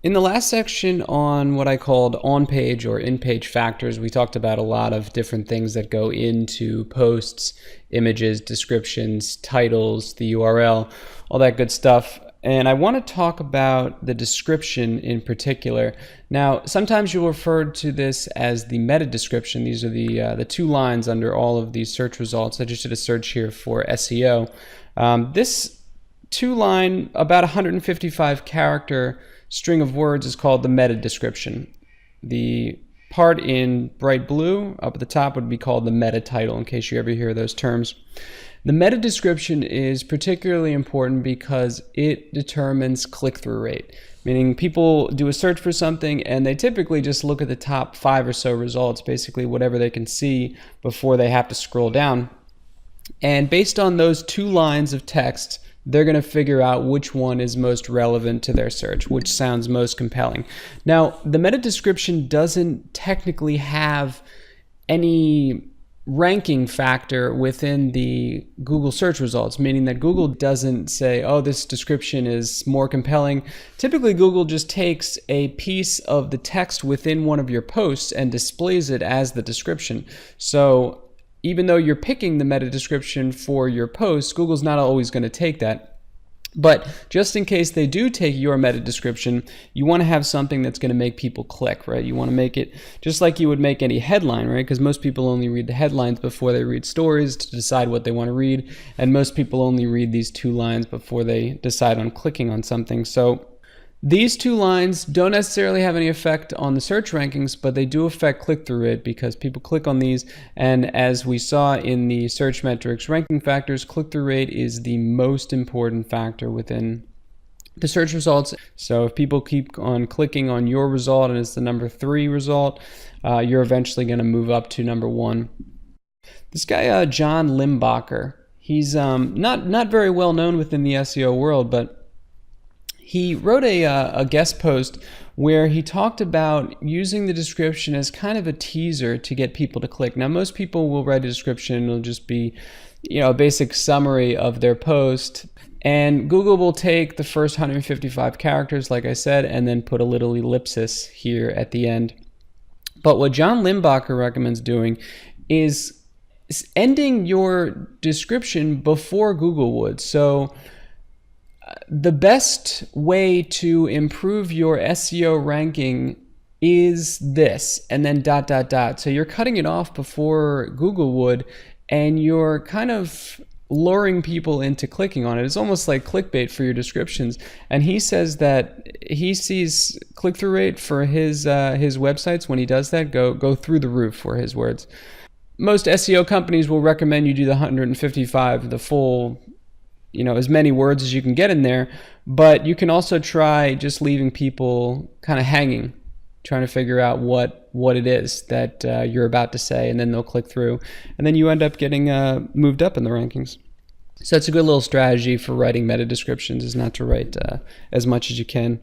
In the last section on what I called on-page or in-page factors, we talked about a lot of different things that go into posts, images, descriptions, titles, the URL, all that good stuff. And I want to talk about the description in particular. Now, sometimes you'll refer to this as the meta description. These are the two lines under all of these search results. I just did a search here for SEO. This two-line, about 155 character string of words is called the meta description. The part in bright blue up at the top would be called the meta title, in case you ever hear those terms. The meta description is particularly important because it determines click-through rate, meaning people do a search for something and they typically just look at the top 5 or so results, basically whatever they can see before they have to scroll down. And based on those two lines of text, they're going to figure out which one is most relevant to their search, which sounds most compelling. Now, the meta description doesn't technically have any ranking factor within the Google search results, meaning that Google doesn't say, oh, this description is more compelling. Typically, Google just takes a piece of the text within one of your posts and displays it as the description. So even though you're picking the meta description for your post, Google's not always going to take that. But just in case they do take your meta description, you want to have something that's going to make people click, right? You want to make it just like you would make any headline, right? Because most people only read the headlines before they read stories to decide what they want to read. And most people only read these two lines before they decide on clicking on something. So these two lines don't necessarily have any effect on the search rankings, but they do affect click-through rate because people click on these. And as we saw in the search metrics ranking factors, click-through rate is the most important factor within the search results. So if people keep on clicking on your result and it's the number 3 result, you're eventually going to move up to number 1. This guy, John Limbacher, he's not very well known within the SEO world, but he wrote a guest post where he talked about using the description as kind of a teaser to get people to click. Now, most people will write a description, it'll just be, a basic summary of their post. And Google will take the first 155 characters, like I said, and then put a little ellipsis here at the end. But what John Limbacher recommends doing is ending your description before Google would. So the best way to improve your SEO ranking is this, and then ... So you're cutting it off before Google would, and you're kind of luring people into clicking on it. It's almost like clickbait for your descriptions. And he says that he sees click-through rate for his websites when he does that go through the roof, for his words. Most SEO companies will recommend you do the 155, the full, as many words as you can get in there, but you can also try just leaving people kind of hanging, trying to figure out what it is that you're about to say, and then they'll click through, and then you end up getting moved up in the rankings. So it's a good little strategy for writing meta descriptions, is not to write as much as you can.